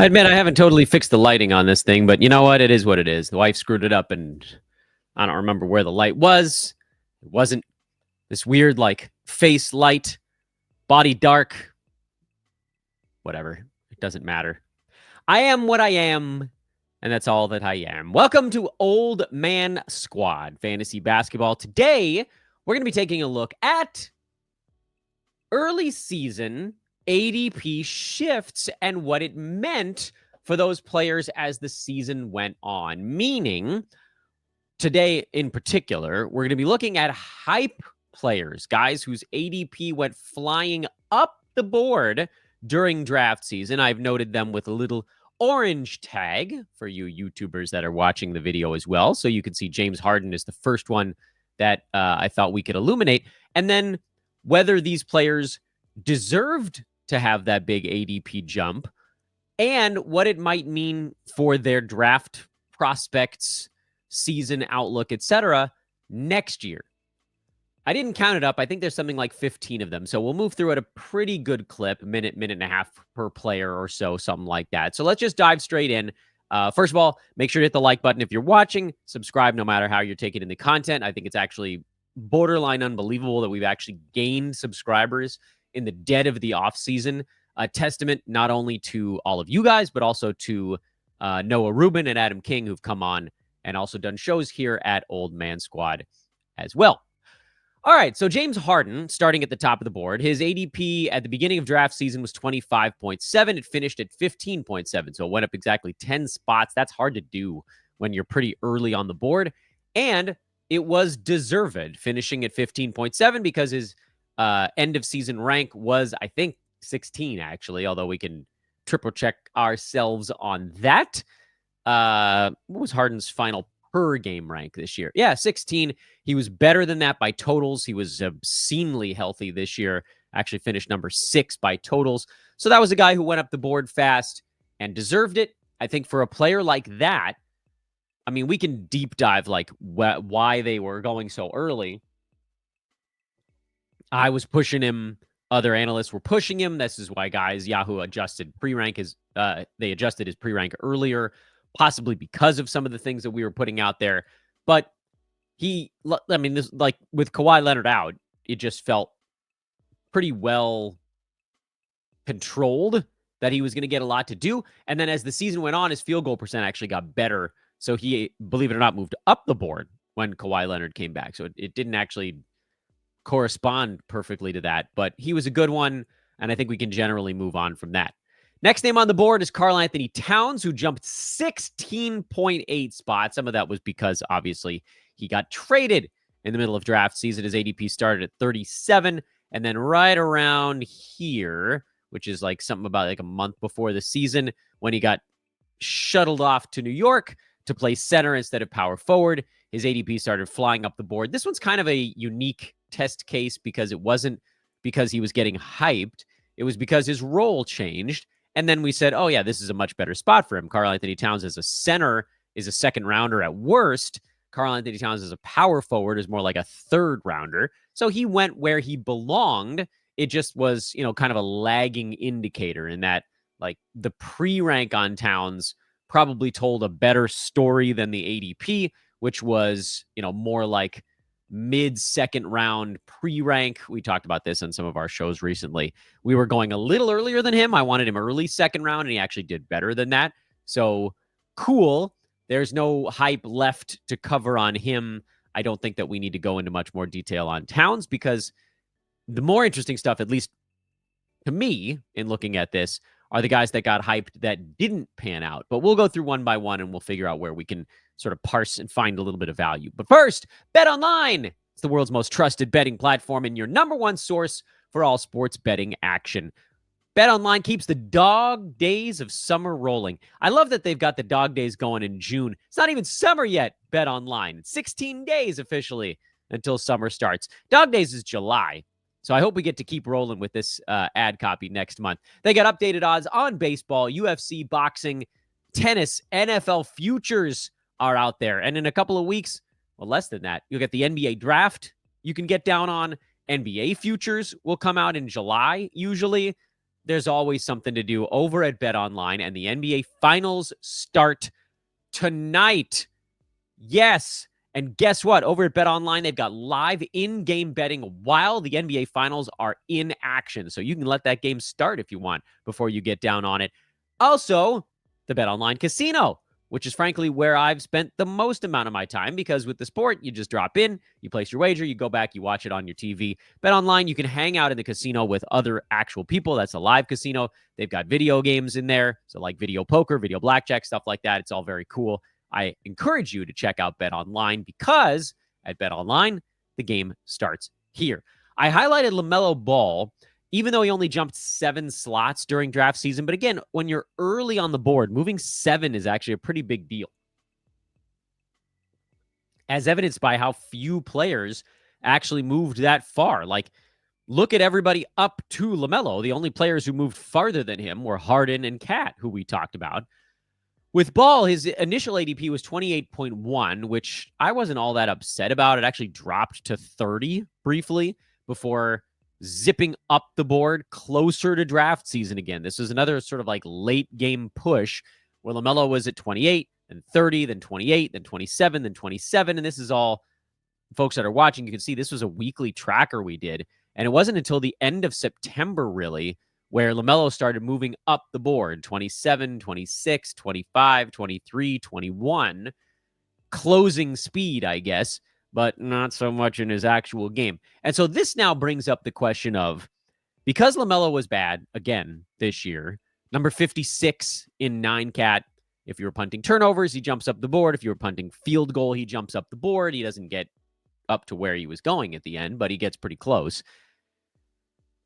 I admit I haven't totally fixed the lighting on this thing, but you know what? It is what it is. The wife screwed it up, and I don't remember where the light was. It wasn't this weird, like, face light, body dark. Whatever. It doesn't matter. I am what I am, and that's all that I am. Welcome to Old Man Squad Fantasy Basketball. Today, we're going to be taking a look at early season ADP shifts and what it meant for those players as the season went on. Meaning, today in particular, we're going to be looking at hype players, guys whose ADP went flying up the board during draft season. I've noted them with a little orange tag for you YouTubers that are watching the video as well. So you can see James Harden is the first one that I thought we could illuminate. And then whether these players deserved to have that big ADP jump and what it might mean for their draft prospects, season outlook, etc. next year. I didn't count it up. I think there's something like 15 of them. So we'll move through at a pretty good clip, minute and a half per player or so, something like that. So let's just dive straight in. First of all, make sure to hit the like button if you're watching. Subscribe no matter how you're taking in the content. I think it's actually borderline unbelievable that we've actually gained subscribers in the dead of the off season. A testament not only to all of you guys, but also to Noah Rubin and Adam King, who've come on and also done shows here at Old Man Squad as well. All right, so James Harden, starting at the top of the board, his ADP at the beginning of draft season was 25.7. It finished at 15.7, so it went up exactly 10 spots. That's hard to do when you're pretty early on the board. And it was deserved, finishing at 15.7 because his end-of-season rank was, I think, 16, actually, although we can triple-check ourselves on that. What was Harden's final per-game rank this year? Yeah, 16. He was better than that by totals. He was obscenely healthy this year. Actually finished number 6 by totals. So that was a guy who went up the board fast and deserved it. I think for a player like that, I mean, we can deep dive like why they were going so early. I was pushing him. Other analysts were pushing him. This is why guys, Yahoo adjusted pre-rank they adjusted his pre-rank earlier, possibly because of some of the things that we were putting out there. But this, like with Kawhi Leonard out, it just felt pretty well controlled that he was going to get a lot to do. And then as the season went on, his field goal percent actually got better. So he, believe it or not, moved up the board when Kawhi Leonard came back. So it didn't actually correspond perfectly to that, but he was a good one, and I think we can generally move on from that. Next name on the board is Karl Anthony Towns, who jumped 16.8 spots. Some of that was because, obviously, he got traded in the middle of draft season. His ADP started at 37, and then right around here, which is like something about like a month before the season, when he got shuttled off to New York to play center instead of power forward, his ADP started flying up the board. This one's kind of a unique test case because it wasn't because he was getting hyped. It was because his role changed. And then we said, oh, yeah, this is a much better spot for him. Karl Anthony Towns as a center is a second rounder at worst. Karl Anthony Towns as a power forward is more like a third rounder. So he went where he belonged. It just was, kind of a lagging indicator in that, like, the pre-rank on Towns probably told a better story than the ADP, which was, more like mid-second round pre-rank. We talked about this on some of our shows recently. We were going a little earlier than him. I wanted him early second round, and he actually did better than that. So cool. There's no hype left to cover on him. I don't think that we need to go into much more detail on Towns because the more interesting stuff, at least to me, in looking at this, are the guys that got hyped that didn't pan out. But we'll go through one by one, and we'll figure out where we can sort of parse and find a little bit of value. But first, BetOnline. It's the world's most trusted betting platform and your number one source for all sports betting action. BetOnline keeps the dog days of summer rolling. I love that they've got the dog days going in June. It's not even summer yet, BetOnline. It's 16 days officially until summer starts. Dog days is July. So I hope we get to keep rolling with this ad copy next month. They got updated odds on baseball, UFC, boxing, tennis, NFL futures are out there. And in a couple of weeks, well, less than that, you'll get the NBA draft you can get down on. NBA futures will come out in July, usually. there's always something to do over at BetOnline, and the NBA Finals start tonight. Yes. And guess what? Over at BetOnline, they've got live in-game betting while the NBA Finals are in action. So you can let that game start if you want before you get down on it. Also, the BetOnline Casino, which is frankly where I've spent the most amount of my time, because with the sport, you just drop in, you place your wager, you go back, you watch it on your TV. BetOnline, you can hang out in the casino with other actual people. That's a live casino. They've got video games in there, so like video poker, video blackjack, stuff like that. It's all very cool. I encourage you to check out BetOnline, because at BetOnline, the game starts here. I highlighted LaMelo Ball, even though he only jumped 7 slots during draft season. But again, when you're early on the board, moving 7 is actually a pretty big deal, as evidenced by how few players actually moved that far. Like, look at everybody up to LaMelo. The only players who moved farther than him were Harden and Cat, who we talked about. With Ball, his initial ADP was 28.1, which I wasn't all that upset about. It actually dropped to 30 briefly before zipping up the board closer to draft season again. This was another sort of like late game push where LaMelo was at 28, then 30, then 28, then 27, then 27. And this is all, folks that are watching, you can see this was a weekly tracker we did. And it wasn't until the end of September, really, where LaMelo started moving up the board, 27, 26, 25, 23, 21. Closing speed, I guess, but not so much in his actual game. And so this now brings up the question of, because LaMelo was bad again this year, number 56 in 9-cat, if you were punting turnovers, he jumps up the board. If you were punting field goal, he jumps up the board. He doesn't get up to where he was going at the end, but he gets pretty close.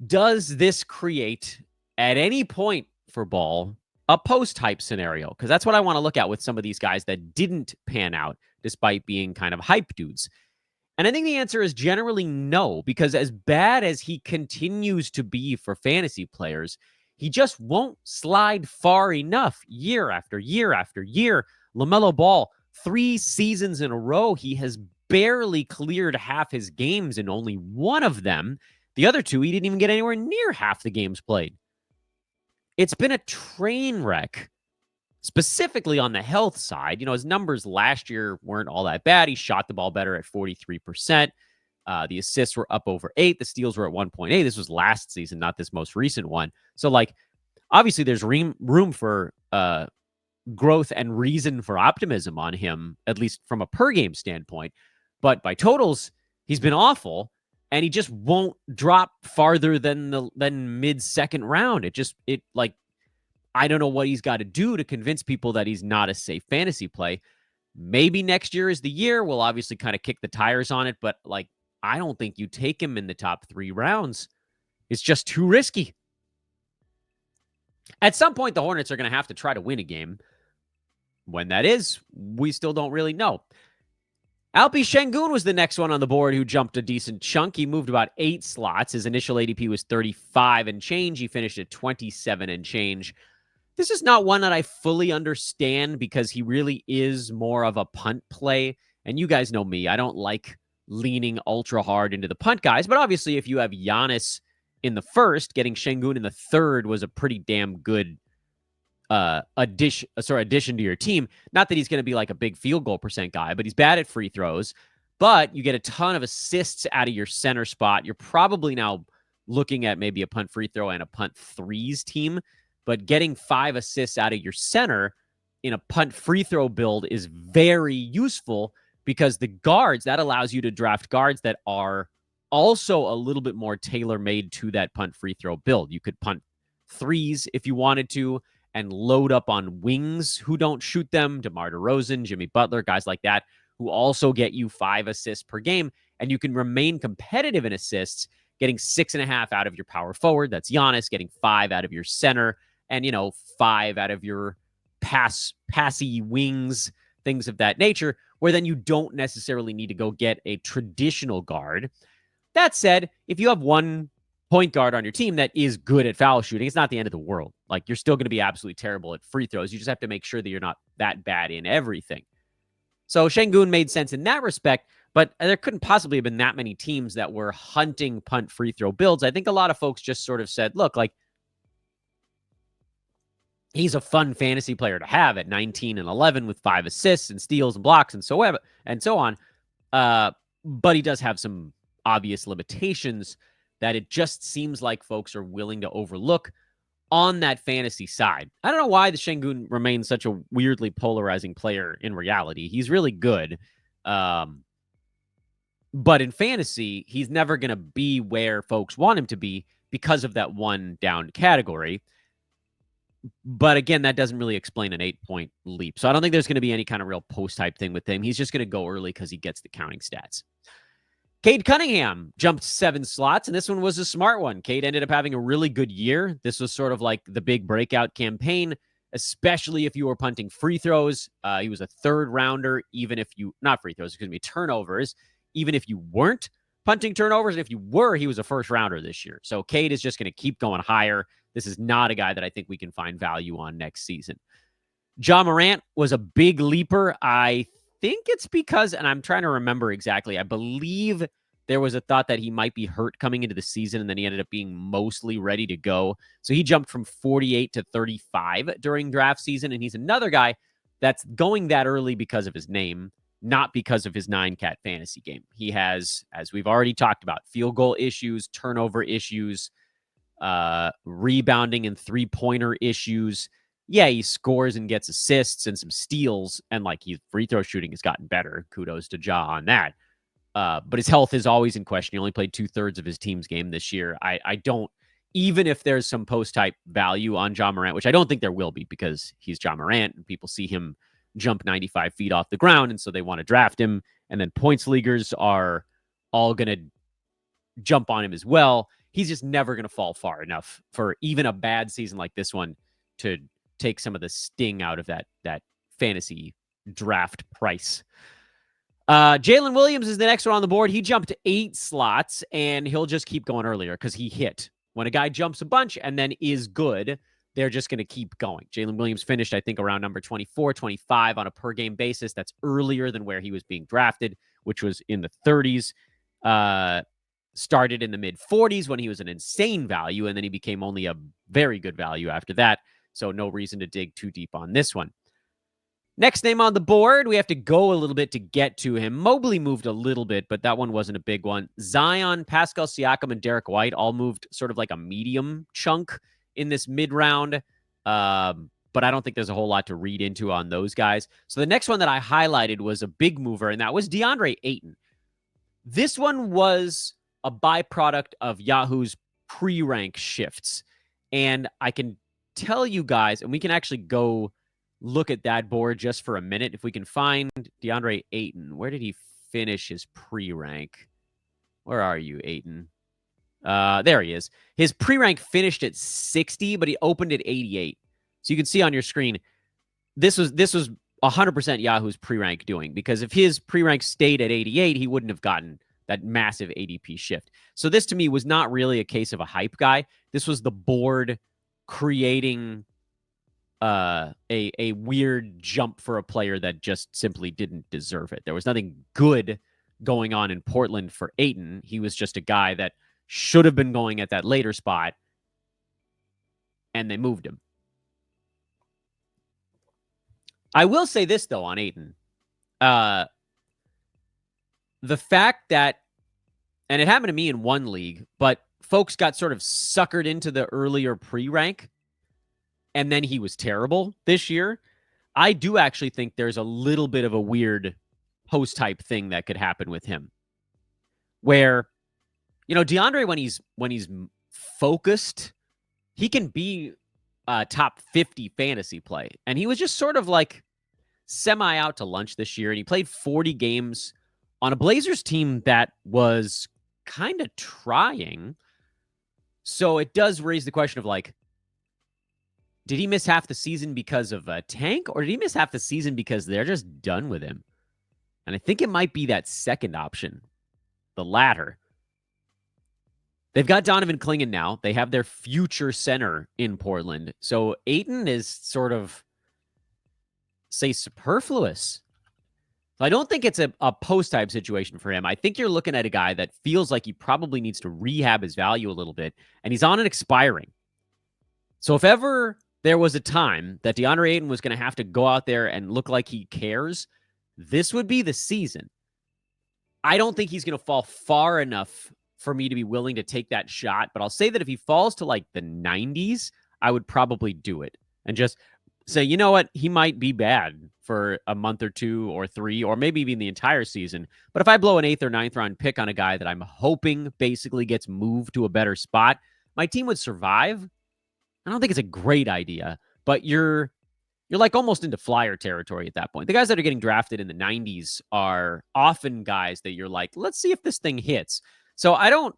Does this create, at any point for Ball, a post-hype scenario? Because that's what I want to look at with some of these guys that didn't pan out despite being kind of hype dudes. And I think the answer is generally no, because as bad as he continues to be for fantasy players, he just won't slide far enough year after year after year. LaMelo Ball, 3 seasons in a row, he has barely cleared half his games in only one of them. The other 2, he didn't even get anywhere near half the games played. It's been a train wreck, specifically on the health side. You know, his numbers last year weren't all that bad. He shot the ball better at 43%. The assists were up over 8. The steals were at 1.8. This was last season, not this most recent one. So, like, obviously there's room for growth and reason for optimism on him, at least from a per-game standpoint. But by totals, he's been awful. And he just won't drop farther than mid-second round. I don't know what he's got to do to convince people that he's not a safe fantasy play. Maybe next year is the year. We'll obviously kind of kick the tires on it, but like, I don't think you take him in the top 3 rounds. It's just too risky. At some point, the Hornets are going to have to try to win a game. When that is, we still don't really know. Alpi Şengün was the next one on the board who jumped a decent chunk. He moved about 8 slots. His initial ADP was 35 and change. He finished at 27 and change. This is not one that I fully understand, because he really is more of a punt play. And you guys know me. I don't like leaning ultra hard into the punt guys. But obviously, if you have Giannis in the first, getting Şengün in the third was a pretty damn good addition to your team. Not that he's going to be like a big field goal percent guy, but he's bad at free throws. But you get a ton of assists out of your center spot. You're probably now looking at maybe a punt free throw and a punt threes team. But getting 5 assists out of your center in a punt free throw build is very useful, because the guards, that allows you to draft guards that are also a little bit more tailor-made to that punt free throw build. You could punt threes if you wanted to, and load up on wings who don't shoot them, DeMar DeRozan, Jimmy Butler, guys like that, who also get you 5 assists per game. And you can remain competitive in assists, getting 6.5 out of your power forward. That's Giannis, getting 5 out of your center, and, 5 out of your passy wings, things of that nature, where then you don't necessarily need to go get a traditional guard. That said, if you have one point guard on your team that is good at foul shooting, it's not the end of the world. Like, you're still going to be absolutely terrible at free throws. You just have to make sure that you're not that bad in everything. So Şengün made sense in that respect, but there couldn't possibly have been that many teams that were hunting punt free throw builds. I think a lot of folks just sort of said, look, like, he's a fun fantasy player to have at 19 and 11 with 5 assists and steals and blocks and so on. But he does have some obvious limitations that it just seems like folks are willing to overlook on that fantasy side. I don't know why the Şengün remains such a weirdly polarizing player in reality. He's really good. But in fantasy, he's never going to be where folks want him to be because of that one down category. But again, that doesn't really explain an 8-point leap. So I don't think there's going to be any kind of real post-hype thing with him. He's just going to go early because he gets the counting stats. Cade Cunningham jumped 7 slots, and this one was a smart one. Cade ended up having a really good year. This was sort of like the big breakout campaign, especially if you were punting free throws. He was a 3rd rounder, even if you, not free throws, turnovers, even if you weren't punting turnovers. And if you were, he was a 1st rounder this year. So Cade is just going to keep going higher. This is not a guy that I think we can find value on next season. Ja Morant was a big leaper. I think it's because, and I'm trying to remember exactly, I believe there was a thought that he might be hurt coming into the season, and then he ended up being mostly ready to go. So he jumped from 48 to 35 during draft season, and he's another guy that's going that early because of his name, not because of his 9-cat fantasy game. He has, as we've already talked about, field goal issues, turnover issues, rebounding and 3-pointer issues. Yeah, he scores and gets assists and some steals, and like his free throw shooting has gotten better. Kudos to Ja on that. But his health is always in question. He only played 2/3 of his team's game this year. I don't, even if there's some post-type value on Ja Morant, which I don't think there will be because he's Ja Morant and people see him jump 95 feet off the ground, and so they want to draft him. And then points leaguers are all going to jump on him as well. He's just never going to fall far enough for even a bad season like this one to take some of the sting out of that fantasy draft price. Jalen Williams is the next one on the board. He jumped 8 slots, and he'll just keep going earlier because he hit. When a guy jumps a bunch and then is good, they're just going to keep going. Jalen Williams finished, I think, around number 24, 25 on a per-game basis. That's earlier than where he was being drafted, which was in the 30s. Started in the mid-40s when he was an insane value, and then he became only a very good value after that. So no reason to dig too deep on this one. Next name on the board, we have to go a little bit to get to him. Mobley moved a little bit, but that one wasn't a big one. Zion, Pascal Siakam, and Derek White all moved sort of like a medium chunk in this mid-round. But I don't think there's a whole lot to read into on those guys. So the next one that I highlighted was a big mover, and that was DeAndre Ayton. This one was a byproduct of Yahoo's pre-rank shifts. And I can tell you guys, and we can actually go look at that board just for a minute. If we can find DeAndre Ayton, where did he finish his pre-rank? Where are you, Ayton? There he is. His pre-rank finished at 60, but he opened at 88. So you can see on your screen, this was 100% Yahoo's pre-rank doing, because if his pre-rank stayed at 88, he wouldn't have gotten that massive ADP shift. So this to me was not really a case of a hype guy. This was the board creating a weird jump for a player that just simply didn't deserve it. There was nothing good going on in Portland for Ayton. He was just a guy that should have been going at that later spot, and they moved him. I will say this, though, on Ayton. The fact that, and it happened to me in one league, but folks got sort of suckered into the earlier pre-rank, and then he was terrible this year. I do actually think there's a little bit of a weird post-type thing that could happen with him, where, DeAndre, when he's focused, he can be a top 50 fantasy play. And he was just sort of like semi out to lunch this year, and he played 40 games on a Blazers team that was kind of trying. So it does raise the question of, like, did he miss half the season because of a tank, or did he miss half the season because they're just done with him? And I think it might be that second option, the latter. They've got Donovan Clingan now. They have their future center in Portland. So Ayton is sort of, say, superfluous. I don't think it's a post-type situation for him. I think you're looking at a guy that feels like he probably needs to rehab his value a little bit, and he's on an expiring. So if ever there was a time that DeAndre Ayton was going to have to go out there and look like he cares, this would be the season. I don't think he's going to fall far enough for me to be willing to take that shot, but I'll say that if he falls to like the 90s, I would probably do it and just say, you know what, he might be bad for a month or two or three, or maybe even the entire season. But if I blow an 8th or 9th round pick on a guy that I'm hoping basically gets moved to a better spot, my team would survive. I don't think it's a great idea, but you're like almost into flyer territory at that point. The guys that are getting drafted in the 90s are often guys that you're like, let's see if this thing hits. So I don't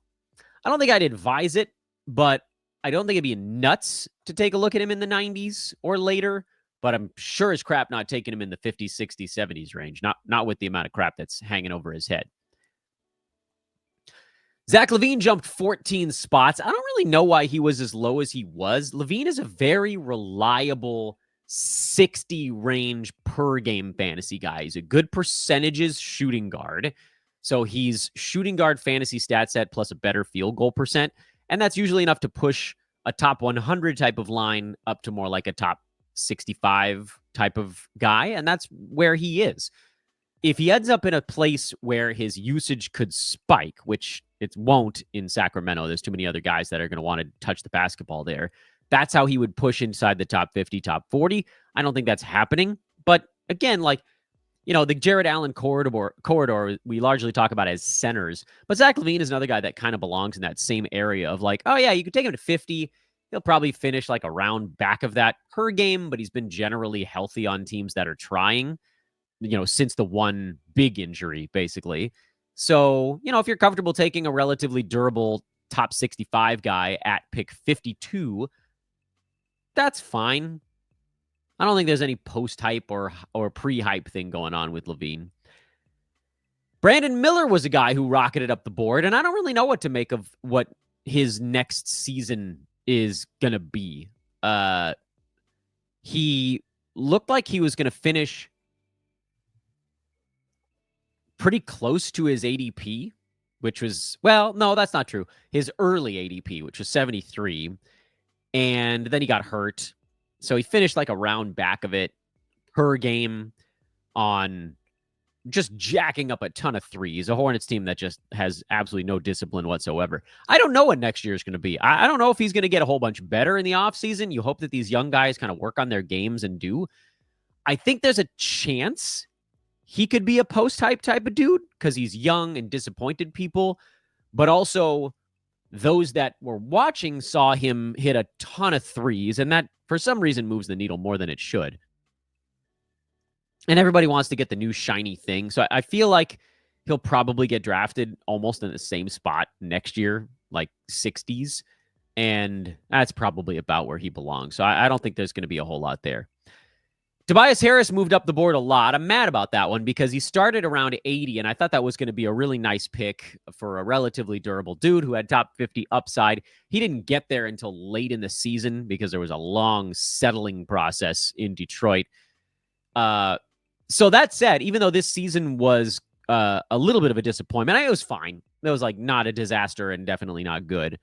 think I'd advise it, but I don't think it'd be nuts to take a look at him in the 90s or later, but I'm sure as crap not taking him in the 50s, 60s, 70s range, not with the amount of crap that's hanging over his head. Zach LaVine jumped 14 spots. I don't really know why he was as low as he was. LaVine is a very reliable 60 range per game fantasy guy. He's a good percentages shooting guard. So he's shooting guard fantasy stat set plus a better field goal percent. And that's usually enough to push a top 100 type of line up to more like a top 65 type of guy. And that's where he is. If he ends up in a place where his usage could spike, which it won't in Sacramento, there's too many other guys that are going to want to touch the basketball there. That's how he would push inside the top 50, top 40. I don't think that's happening. But again, like, you know, the Jared Allen corridor, we largely talk about as centers. But Zach LaVine is another guy that kind of belongs in that same area of like, oh, yeah, you could take him to 50. He'll probably finish like around back of that per game, but he's been generally healthy on teams that are trying, you know, since the one big injury, basically. So, you know, if you're comfortable taking a relatively durable top 65 guy at pick 52, that's fine. I don't think there's any post-hype or pre-hype thing going on with LaVine. Brandon Miller was a guy who rocketed up the board, and I don't really know what to make of what his next season is going to be. He looked like he was going to finish pretty close to his ADP, which was, well, no, that's not true. His early ADP, which was 73. And then he got hurt. So he finished like a round back of it per game on just jacking up a ton of threes. A Hornets team that just has absolutely no discipline whatsoever. I don't know what next year is going to be. I don't know if he's going to get a whole bunch better in the offseason. You hope that these young guys kind of work on their games and do. I think there's a chance he could be a post-hype type of dude because he's young and disappointed people. But also, those that were watching saw him hit a ton of threes, and that, for some reason, moves the needle more than it should. And everybody wants to get the new shiny thing. So I feel like he'll probably get drafted almost in the same spot next year, like 60s. And that's probably about where he belongs. So I don't think there's going to be a whole lot there. Tobias Harris moved up the board a lot. I'm mad about that one because he started around 80, and I thought that was going to be a really nice pick for a relatively durable dude who had top 50 upside. He didn't get there until late in the season because there was a long settling process in Detroit. So that said, even though this season was a little bit of a disappointment, it was fine. It was like not a disaster and definitely not good.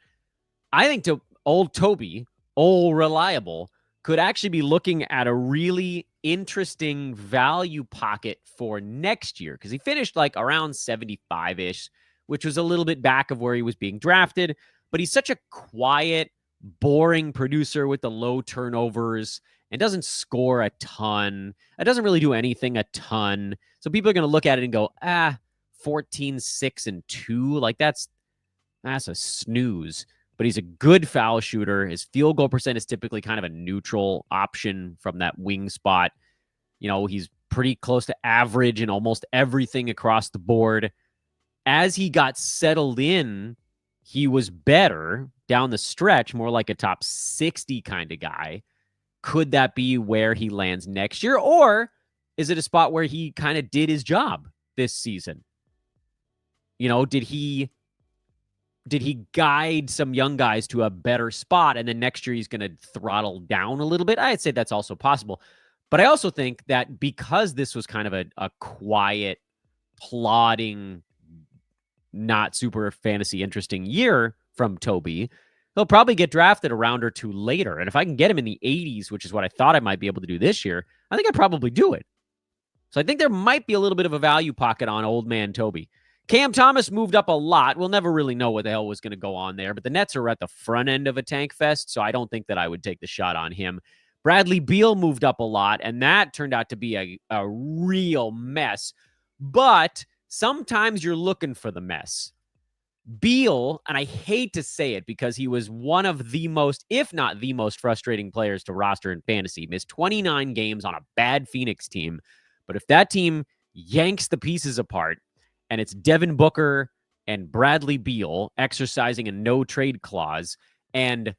I think old Toby, old reliable, could actually be looking at a really interesting value pocket for next year because he finished like around 75-ish, which was a little bit back of where he was being drafted. But he's such a quiet, boring producer with the low turnovers and doesn't score a ton. It doesn't really do anything a ton. So people are going to look at it and go, 14, 6, and 2. Like that's a snooze. But he's a good foul shooter. His field goal percent is typically kind of a neutral option from that wing spot. You know, he's pretty close to average in almost everything across the board. As he got settled in, he was better down the stretch, more like a top 60 kind of guy. Could that be where he lands next year? Or is it a spot where he kind of did his job this season? You know, did he guide some young guys to a better spot and then next year he's going to throttle down a little bit? I'd say that's also possible. But I also think that because this was kind of a quiet, plodding, not super fantasy interesting year from Toby, he'll probably get drafted a round or two later. And if I can get him in the 80s, which is what I thought I might be able to do this year, I think I'd probably do it. So I think there might be a little bit of a value pocket on old man Toby. Cam Thomas moved up a lot. We'll never really know what the hell was going to go on there, but the Nets are at the front end of a tank fest, so I don't think that I would take the shot on him. Bradley Beal moved up a lot, and that turned out to be a real mess. But sometimes you're looking for the mess. Beal, and I hate to say it because he was one of the most, if not the most frustrating players to roster in fantasy, missed 29 games on a bad Phoenix team. But if that team yanks the pieces apart and it's Devin Booker and Bradley Beal exercising a no trade clause and,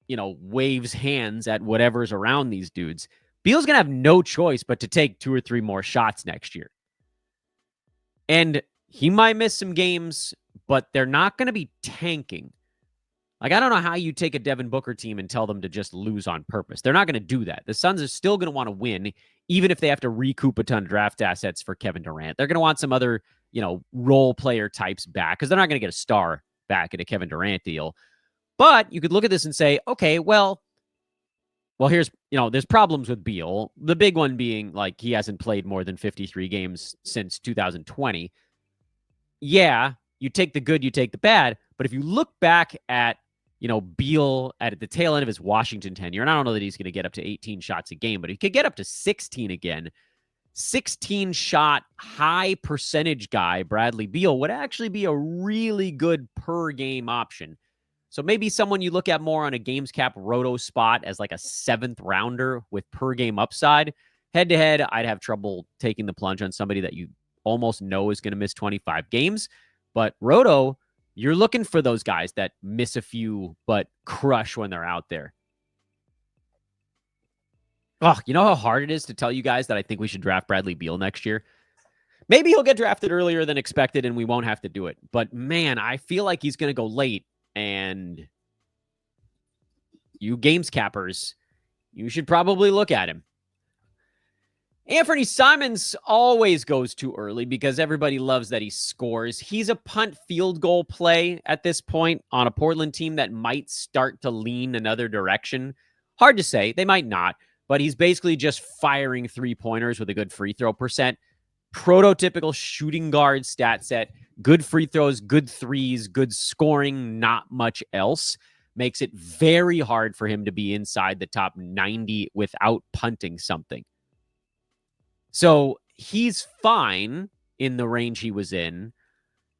waves hands at whatever's around these dudes, Beal's going to have no choice but to take 2 or 3 more shots next year. And he might miss some games, but they're not going to be tanking. Like, I don't know how you take a Devin Booker team and tell them to just lose on purpose. They're not going to do that. The Suns are still going to want to win, even if they have to recoup a ton of draft assets for Kevin Durant. They're going to want some other, role player types back because they're not going to get a star back in a Kevin Durant deal. But you could look at this and say, okay, well, here's, there's problems with Beal. The big one being, like, he hasn't played more than 53 games since 2020. Yeah, you take the good, you take the bad. But if you look back at, Beal at the tail end of his Washington tenure, and I don't know that he's going to get up to 18 shots a game, but he could get up to 16 again. 16 shot, high percentage guy, Bradley Beal, would actually be a really good per game option. So maybe someone you look at more on a games cap roto spot as like a 7th rounder with per game upside. Head to head, I'd have trouble taking the plunge on somebody that you almost know is going to miss 25 games. But roto, you're looking for those guys that miss a few but crush when they're out there. Oh, you know how hard it is to tell you guys that I think we should draft Bradley Beal next year? Maybe he'll get drafted earlier than expected and we won't have to do it. But man, I feel like he's going to go late. And you games cappers, you should probably look at him. Anthony Simons always goes too early because everybody loves that he scores. He's a punt field goal play at this point on a Portland team that might start to lean another direction. Hard to say. They might not, but he's basically just firing 3-pointers with a good free throw percent. Prototypical shooting guard stat set. Good free throws, good threes, good scoring, not much else. Makes it very hard for him to be inside the top 90 without punting something. So he's fine in the range he was in.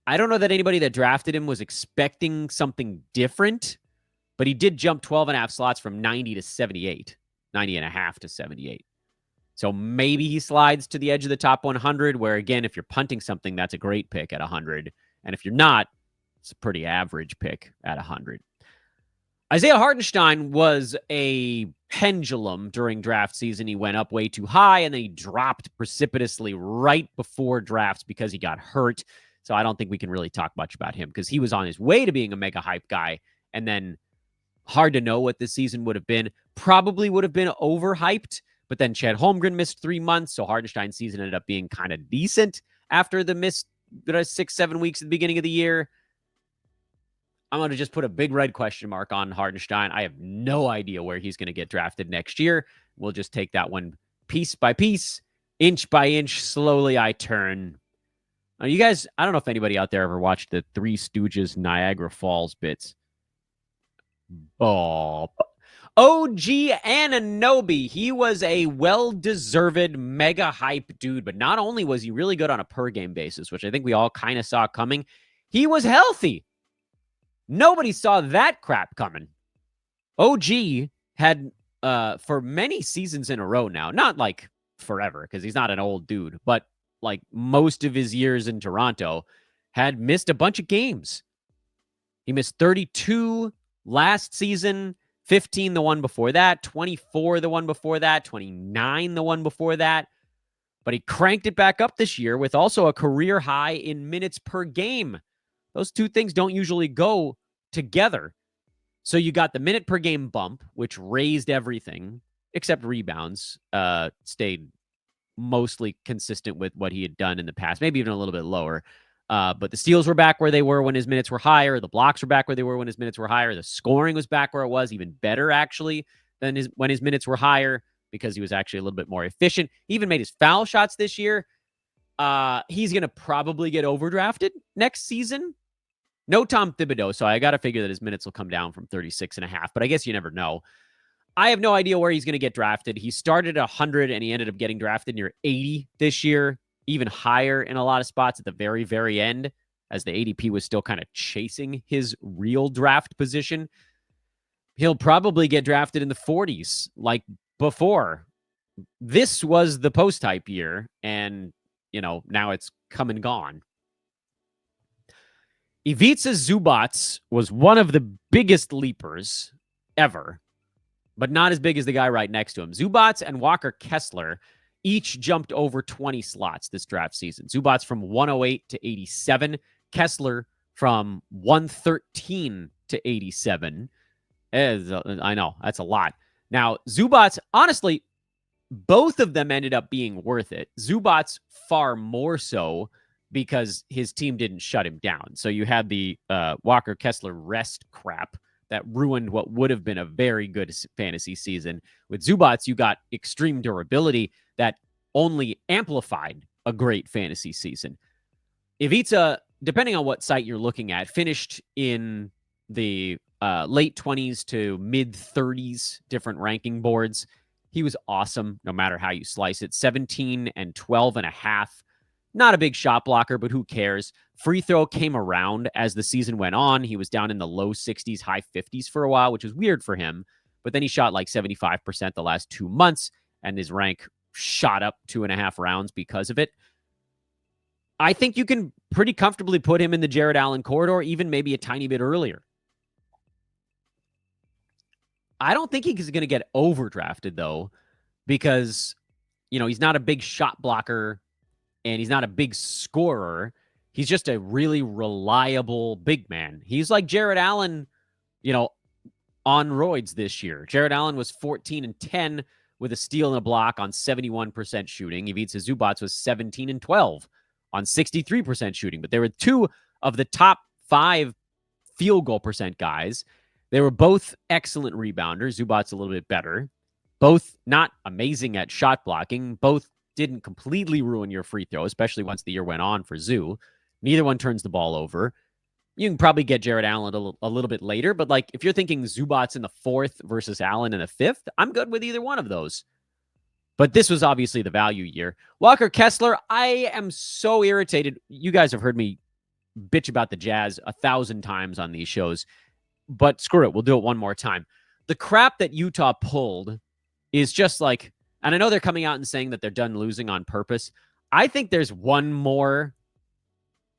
I don't know that anybody that drafted him was expecting something different, but he did jump 12 and a half slots from 90 to 78, 90 and a half to 78. So maybe he slides to the edge of the top 100, where, again, if you're punting something, that's a great pick at 100. And if you're not, it's a pretty average pick at 100. Isaiah Hartenstein was a pendulum during draft season. He went up way too high, and then he dropped precipitously right before drafts because he got hurt. So I don't think we can really talk much about him because he was on his way to being a mega hype guy, and then hard to know what this season would have been. Probably would have been overhyped. But then Chet Holmgren missed 3 months, so Hartenstein's season ended up being kind of decent after the missed 6-7 weeks at the beginning of the year. I'm going to just put a big red question mark on Hartenstein. I have no idea where he's going to get drafted next year. We'll just take that one piece by piece, inch by inch, slowly I turn. You guys, I don't know if anybody out there ever watched the Three Stooges Niagara Falls bits. Oh, OG Anunoby. He was a well-deserved mega hype dude, but not only was he really good on a per-game basis, which I think we all kind of saw coming, he was healthy. Nobody saw that crap coming. OG had, for many seasons in a row now, not like forever, because he's not an old dude, but like most of his years in Toronto, had missed a bunch of games. He missed 32 last season, 15 the one before that, 24 the one before that, 29 the one before that. But he cranked it back up this year with also a career high in minutes per game. Those two things don't usually go together. So you got the minute per game bump, which raised everything except rebounds, stayed mostly consistent with what he had done in the past, maybe even a little bit lower. But the steals were back where they were when his minutes were higher. The blocks were back where they were when his minutes were higher. The scoring was back where it was, even better, actually, than when his minutes were higher because he was actually a little bit more efficient. He even made his foul shots this year. He's going to probably get overdrafted next season. No Tom Thibodeau, so I got to figure that his minutes will come down from 36.5, but I guess you never know. I have no idea where he's going to get drafted. He started at 100 and he ended up getting drafted near 80 this year, even higher in a lot of spots at the very, very end, as the ADP was still kind of chasing his real draft position. He'll probably get drafted in the 40s like before. This was the post-type year, and, now it's come and gone. Ivica Zubat was one of the biggest leapers ever, but not as big as the guy right next to him. Zubat and Walker Kessler each jumped over 20 slots this draft season. Zubat's from 108 to 87. Kessler from 113 to 87. I know, that's a lot. Now, Zubat's, honestly, both of them ended up being worth it. Zubat's far more so because his team didn't shut him down. So you had the Walker Kessler rest crap that ruined what would have been a very good fantasy season. With Zubat's, you got extreme durability that only amplified a great fantasy season. Ivica, depending on what site you're looking at, finished in the late 20s to mid 30s different ranking boards. He was awesome no matter how you slice it. 17 and 12 and a half. Not a big shot blocker, but who cares? Free throw came around as the season went on. He was down in the low 60s, high 50s for a while, which was weird for him. But then he shot like 75% the last 2 months, and his rank shot up 2.5 rounds because of it. I think you can pretty comfortably put him in the Jared Allen corridor, even maybe a tiny bit earlier. I don't think he's going to get overdrafted, though, because, he's not a big shot blocker and he's not a big scorer. He's just a really reliable big man. He's like Jared Allen, on roids this year. Jared Allen was 14 and 10 with a steal and a block on 71% shooting. Ivica Zubat was 17 and 12 on 63% shooting. But they were two of the top 5 field goal percent guys. They were both excellent rebounders. Zubat's a little bit better. Both not amazing at shot blocking. Both didn't completely ruin your free throw, especially once the year went on for Zoo. Neither one turns the ball over. You can probably get Jared Allen a little bit later, but if you're thinking Zubat's in the 4th versus Allen in the 5th, I'm good with either one of those. But this was obviously the value year. Walker Kessler, I am so irritated. You guys have heard me bitch about the Jazz 1,000 times on these shows, but screw it. We'll do it one more time. The crap that Utah pulled is just and I know they're coming out and saying that they're done losing on purpose. I think there's one more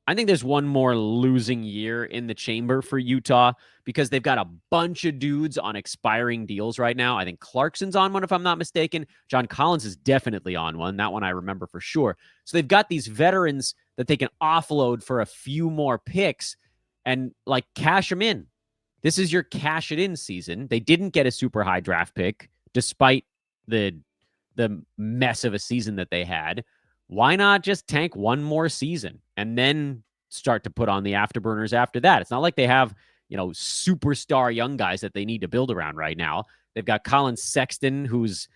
losing year in the chamber for Utah because they've got a bunch of dudes on expiring deals right now. I think Clarkson's on one, if I'm not mistaken. John Collins is definitely on one. That one I remember for sure. So they've got these veterans that they can offload for a few more picks and cash them in. This is your cash it in season. They didn't get a super high draft pick despite the mess of a season that they had. Why not just tank one more season and then start to put on the afterburners after that? It's not like they have, superstar young guys that they need to build around right now. They've got Colin Sexton, who's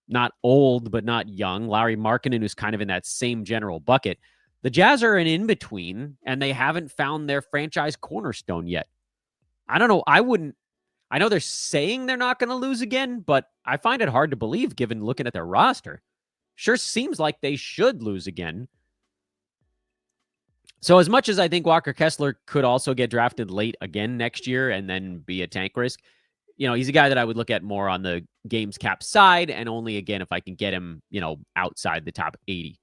not old, but not young. Larry Markkinen, who's kind of in that same general bucket. The Jazz are an in-between, and they haven't found their franchise cornerstone yet. I don't know. I know they're saying they're not going to lose again, but I find it hard to believe given looking at their roster. Sure seems like they should lose again. So as much as I think Walker Kessler could also get drafted late again next year and then be a tank risk, he's a guy that I would look at more on the games cap side, and only again if I can get him, outside the top 80.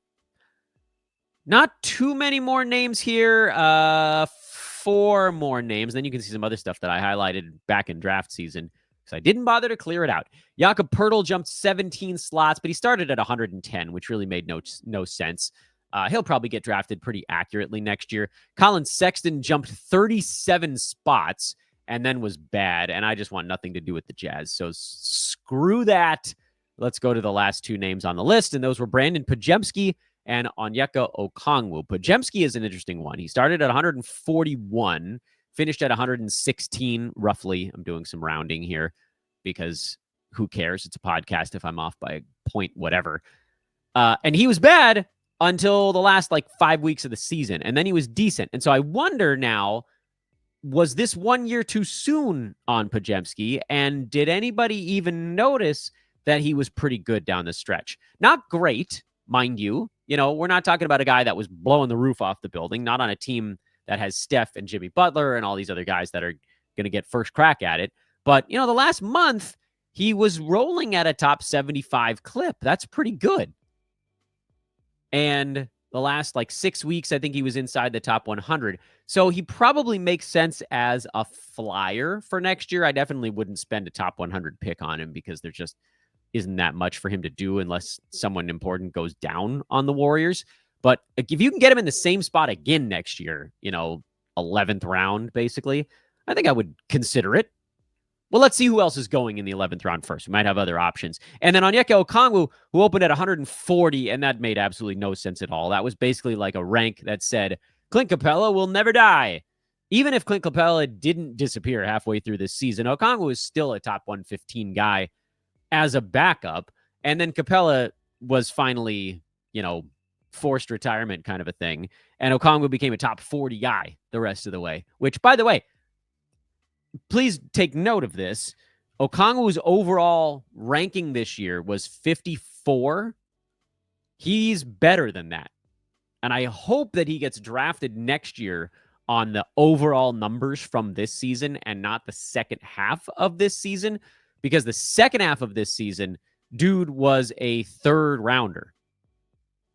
Not too many more names here. 4 more names. Then you can see some other stuff that I highlighted back in draft season because I didn't bother to clear it out. Jakob Poeltl jumped 17 slots, but he started at 110, which really made no sense. He'll probably get drafted pretty accurately next year. Colin Sexton jumped 37 spots and then was bad, and I just want nothing to do with the Jazz. So screw that. Let's go to the last 2 names on the list, and those were Brandon Podziemski and Onyeka Okongwu. Podziemski is an interesting one. He started at 141, finished at 116, roughly. I'm doing some rounding here because who cares? It's a podcast if I'm off by a point, whatever. And he was bad until the last 5 weeks of the season, and then he was decent. And so I wonder now, was this 1 year too soon on Podziemski? And did anybody even notice that he was pretty good down the stretch? Not great, mind you. We're not talking about a guy that was blowing the roof off the building, not on a team that has Steph and Jimmy Butler and all these other guys that are going to get first crack at it. But, the last month, he was rolling at a top 75 clip. That's pretty good. And the last 6 weeks, I think he was inside the top 100. So he probably makes sense as a flyer for next year. I definitely wouldn't spend a top 100 pick on him because there just isn't that much for him to do unless someone important goes down on the Warriors. But if you can get him in the same spot again next year, 11th round, basically, I think I would consider it. Well, let's see who else is going in the 11th round first. We might have other options. And then Onyeka Okongwu, who opened at 140, and that made absolutely no sense at all. That was basically like a rank that said, Clint Capella will never die. Even if Clint Capella didn't disappear halfway through this season, Okongwu is still a top 115 guy as a backup. And then Capella was finally, forced retirement kind of a thing. And Okongwu became a top 40 guy the rest of the way, which, by the way, please take note of this. Okongwu's overall ranking this year was 54. He's better than that. And I hope that he gets drafted next year on the overall numbers from this season and not the second half of this season, because the second half of this season, dude was a third rounder.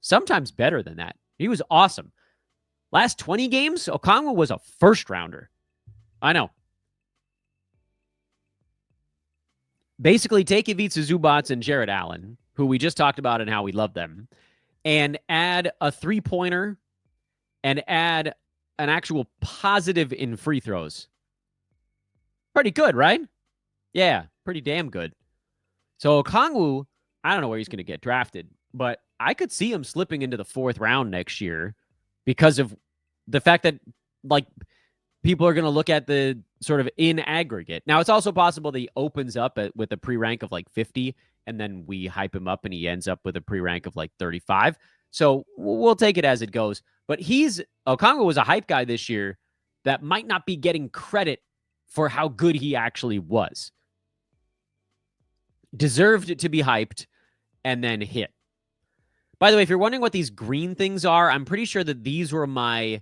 Sometimes better than that. He was awesome. Last 20 games, Okongwu was a first rounder. I know. Basically, take Ivica Zubat and Jared Allen, who we just talked about and how we love them, and add a three-pointer and add an actual positive in free throws. Pretty good, right? Yeah, pretty damn good. So Okongwu, I don't know where he's going to get drafted, but I could see him slipping into the 4th round next year because of the fact that, people are going to look at the sort of in aggregate. Now, it's also possible that he opens up with a pre-rank of 50, and then we hype him up and he ends up with a pre-rank of 35. So we'll take it as it goes. But Okongwu was a hype guy this year that might not be getting credit for how good he actually was. Deserved to be hyped and then hit. By the way, if you're wondering what these green things are, I'm pretty sure that these were my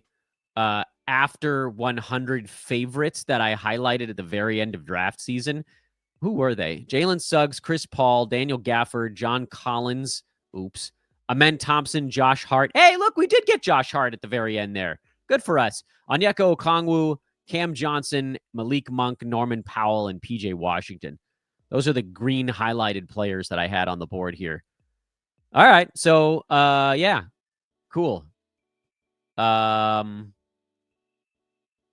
after 100 favorites that I highlighted at the very end of draft season. Who were they? Jalen Suggs, Chris Paul, Daniel Gafford, John Collins. Oops. Amen Thompson, Josh Hart. Hey, look, we did get Josh Hart at the very end there. Good for us. Onyeka Okongwu, Cam Johnson, Malik Monk, Norman Powell, and PJ Washington. Those are the green highlighted players that I had on the board here. All right. So, yeah. Cool.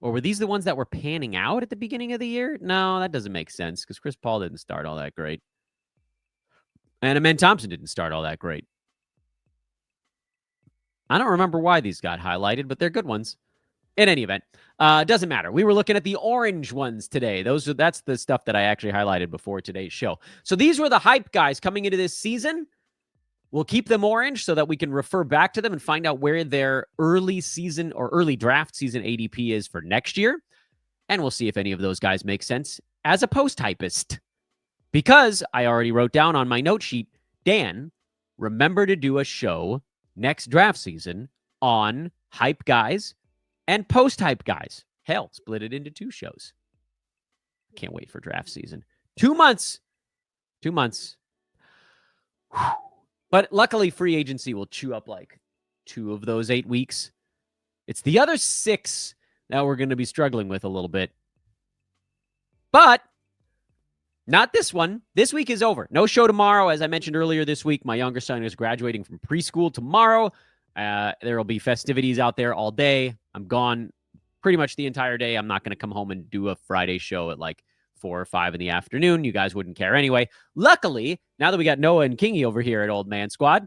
Or were these the ones that were panning out at the beginning of the year? No, that doesn't make sense because Chris Paul didn't start all that great. And Amen Thompson didn't start all that great. I don't remember why these got highlighted, but they're good ones. In any event, doesn't matter. We were looking at the orange ones today. That's the stuff that I actually highlighted before today's show. So these were the hype guys coming into this season. We'll keep them orange so that we can refer back to them and find out where their early season or early draft season ADP is for next year. And we'll see if any of those guys make sense as a post-hypist. Because I already wrote down on my note sheet, Dan, remember to do a show next draft season on hype guys and post-hype guys. Hell, split it into 2 shows. Can't wait for draft season. 2 months. 2 months. Whew. But luckily, free agency will chew up 2 of those 8 weeks. It's the other 6 that we're going to be struggling with a little bit. But not this one. This week is over. No show tomorrow. As I mentioned earlier this week, my younger son is graduating from preschool tomorrow. There will be festivities out there all day. I'm gone pretty much the entire day. I'm not going to come home and do a Friday show at 4 or 5 in the afternoon. You guys wouldn't care anyway. Luckily, now that we got Noah and Kingy over here at Old Man Squad,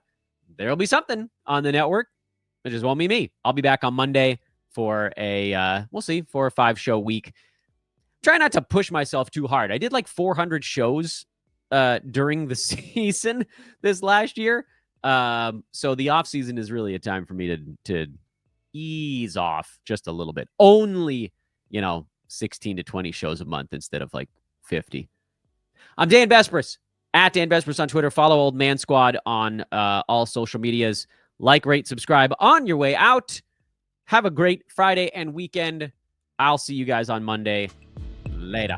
there'll be something on the network. It just won't be me. I'll be back on Monday for a, we'll see, 4 or 5 show week. Try not to push myself too hard. I did like 400 shows during the season this last year. So the off season is really a time for me to ease off just a little bit. Only, 16 to 20 shows a month instead of like 50. I'm Dan Vespris, at Dan Vespris on Twitter. Follow Old Man Squad on all social medias. Like, rate, subscribe on your way out. Have a great Friday and weekend. I'll see you guys on Monday. Later.